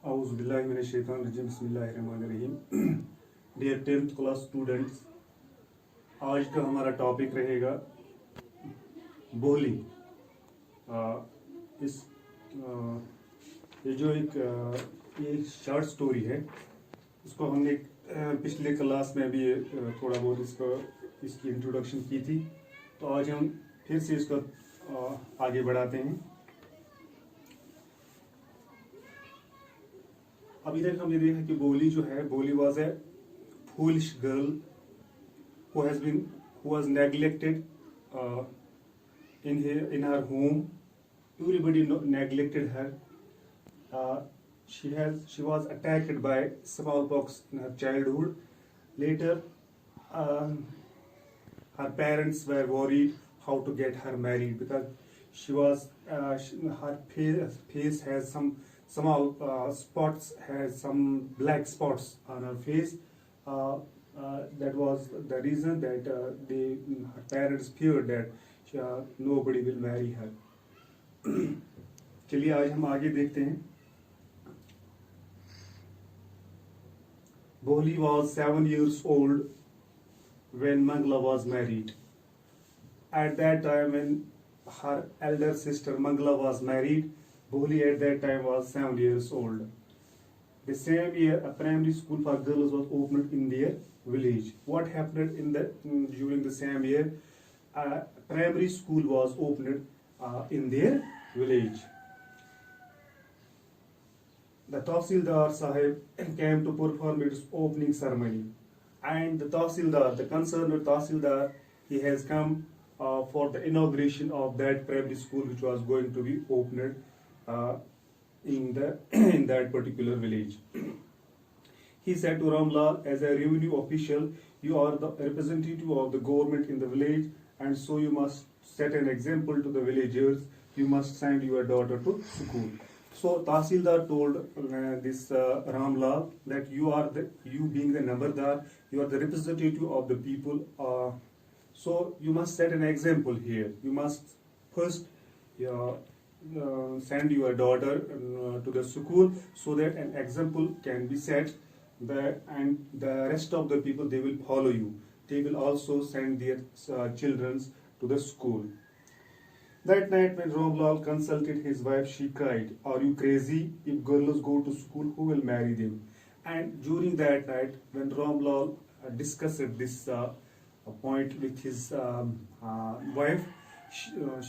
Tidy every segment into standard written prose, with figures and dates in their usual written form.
औज़ुबिल्लाहिमिनश्शैतानिर्रजीम बिस्मिल्लाहिर्रहमानिर्रहीम। Dear 10th class students, आज का हमारा टॉपिक रहेगा बोली। इस ये जो ये शॉर्ट स्टोरी है, इसको हमने पिछले क्लास में भी थोड़ा बहुत इसकी इंट्रोडक्शन की थी। तो आज हम फिर से इसको आगे बढ़ाते हैं। अभी तक हमने देखा कि बोली जो है, बोली was a foolish girl who was neglected in her home. Everybody neglected her. She was attacked by smallpox in her childhood. Later, her parents were worried how to get her married because her face has some small spots, has some black spots on her face. That was the reason that her parents feared that nobody will marry her. चलिए आज हम आगे देखते हैं। Bohli was 7 years old when Mangla was married. At that time, when her elder sister Mangla was married, Bohli at that time was 7 years old. The same year, a primary school for girls was opened in their village. What happened during the same year? A primary school was opened in their village. The Tahsildar Sahib came to perform its opening ceremony, and the Tahsildar, the concerned Tahsildar, he has come for the inauguration of that primary school which was going to be opened in that particular village. He said to Ramlal, as a revenue official, you are the representative of the government in the village, and so you must set an example to the villagers. You must send your daughter to school. So Tahsildar told this Ramlal that you being the Nambardar, you are the representative of the people. So you must set an example here. You must first send your daughter to the school so that an example can be set, and the rest of the people, they will follow you. They will also send their children to the school. That night when Ramlal consulted his wife, she cried, "Are you crazy? If girls go to school, who will marry them?" And during that night when Ramlal discussed this point with his wife,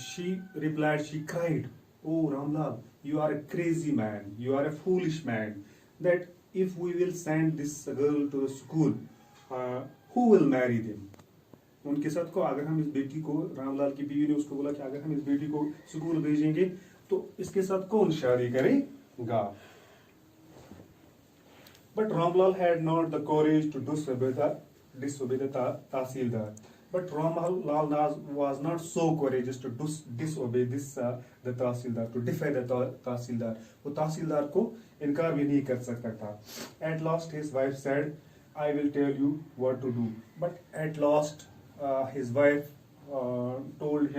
she replied, she cried, "Oh Ramlal, you are a crazy man, you are a foolish man, that if we will send this girl to the school, who will marry them?" उनके साथ को अगर हम इस बेटी को, रामलाल की बीवी ने उसको बोला कि अगर हम इस बेटी को स्कूल भेजेंगे तो इसके साथ कौन शादी करेगा? But Ramlal had not the courage to disobey the Tahsildar. But Ramlal was not so courageous to disobey the Tahsildar, to defy the Tahsildar. वो Tahsildar को इनकार भी नहीं कर सकता था. At last his wife said, "I will tell you what to do." But at last his wife told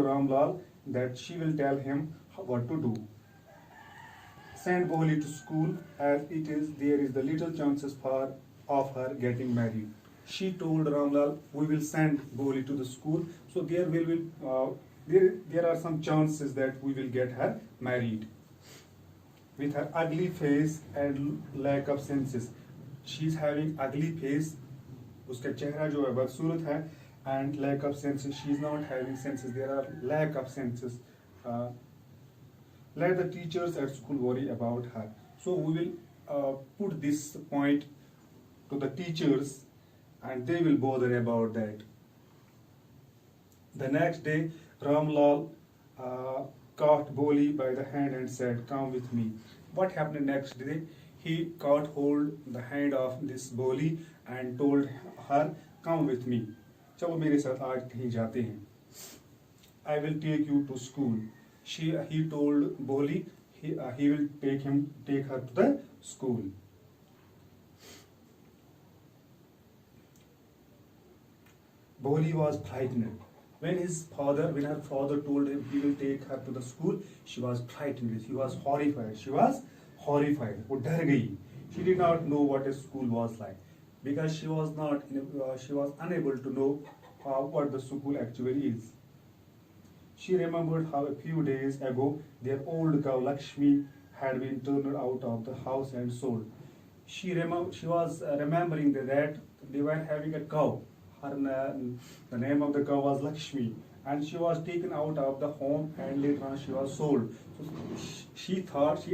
Ramlal that she will tell him what to do. Send Bohli to school, as there is the little chances of her getting married. She told Ramlal, "We will send Bohli to the school, so there are some chances that we will get her married." With her ugly face and lack of senses, she is having ugly face. उसका चेहरा जो है बदसूरत है, and lack of senses, she is not having senses. There are lack of senses. Let the teachers at school worry about her. So we will put this point to the teachers, and they will bother about that. The next day, Ramlal caught Bohli by the hand and said, "Come with me." What happened next day? He caught hold the hand of this Bohli and told her, "Come with me. चलो मेरे साथ आज कहीं जाते हैं. I will take you to school." He told Bohli he will take her to the school. Bohli was frightened. When her father told him he will take her to the school, she was frightened. She was horrified. horrified. वो डर गई. She did not know what a school was like because she was unable to know what the school actually is. She remembered how a few days ago their old cow Lakshmi had been turned out of the house and sold. She was remembering that they were having a cow. The name of the cow was Lakshmi, and she was taken out of the home and later on she was sold. So she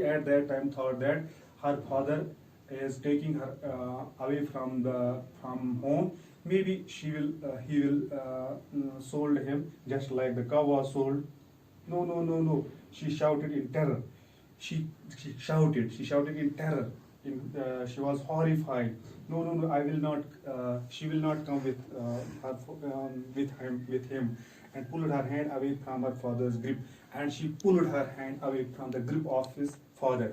at that time thought that her father is taking her away from home. Maybe he will sold him just like the cow was sold. No, no, no, no. She shouted in terror. She shouted in terror. She was horrified. No, no, no, I will not, she will not come with him, and pulled her hand away from her father's grip, and she pulled her hand away from the grip of his father.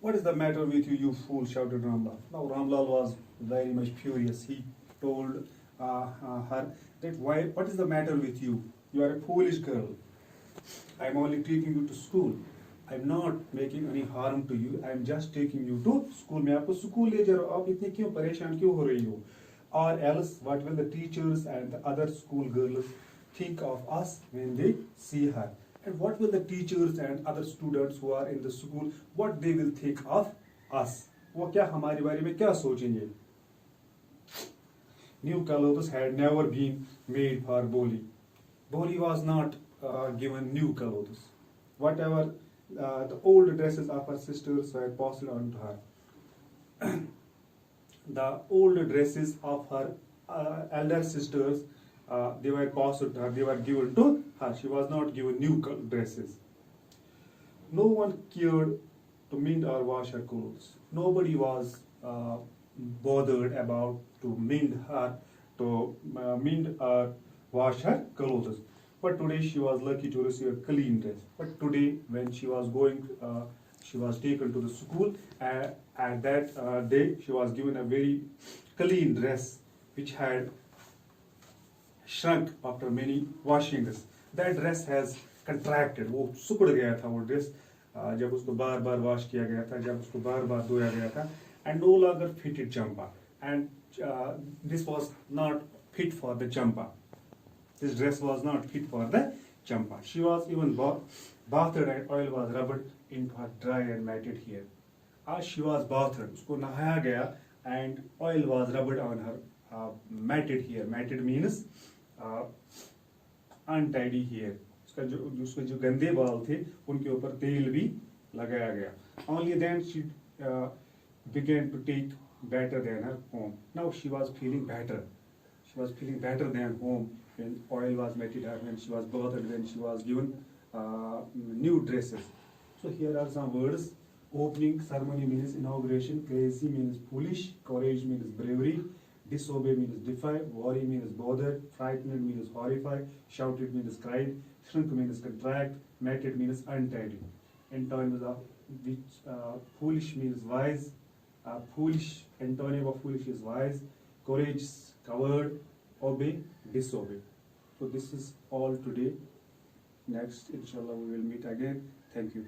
What is the matter with you, you fool? Shouted Ramlal. Now Ramlal was very much furious. He told her that what is the matter with you? You are a foolish girl. I am only taking you to school. I am not making any harm to you. I am just taking you to school. मैं आपको school ले जा रहा हूँ. आप इतने क्यों परेशान क्यों हो रही हो? Or else, what will the teachers and the other school girls think of us when they see her? And what will the teachers and other students who are in the school, what they will think of us? वो क्या हमारे बारे में क्या सोचेंगे? New clothes had never been made for Boli. Boli was not given new clothes. Whatever the old dresses of her sisters were passed on to her. The old dresses of her elder sisters, they were passed to her, they were given to her. She was not given new dresses. No one cared to mend or wash her clothes. Nobody was bothered about to mend or wash her clothes. But today she was lucky to receive a clean dress. But today, when she was she was taken to the school, and that day she was given a very clean dress which had shrunk after many washings. That dress has contracted. वो सिकुड़ गया था वो dress जब उसको बार बार wash किया गया था, जब उसको बार बार धोया गया था, and no longer fitted Champa. And this was not fit for the Champa. This dress was not fit for the Champa. She was even bathed and oil was rubbed into her dry and matted hair. As she was bathed, उसको नहाया गया and oil was rubbed on her matted hair. Matted means untidy hair. उसके जो गंदे बाल थे उनके ऊपर तेल भी लगाया गया. Only then she began to take better than her home. Now she was feeling better. She was feeling better than home when oil was matted her, when she was bathed, when she was given new dresses. So here are some words. Opening ceremony means inauguration. Crazy means foolish. Courage means bravery. Disobey means defy. Worry means bothered. Frightened means horrified. Shouted means cried. Shrunk means contract. Matted means untidy. Antonyms of which foolish means wise. Foolish, antonym of foolish is wise. Courage, coward. Obey, disobey. So this is all today. Next, inshallah, we will meet again. Thank you.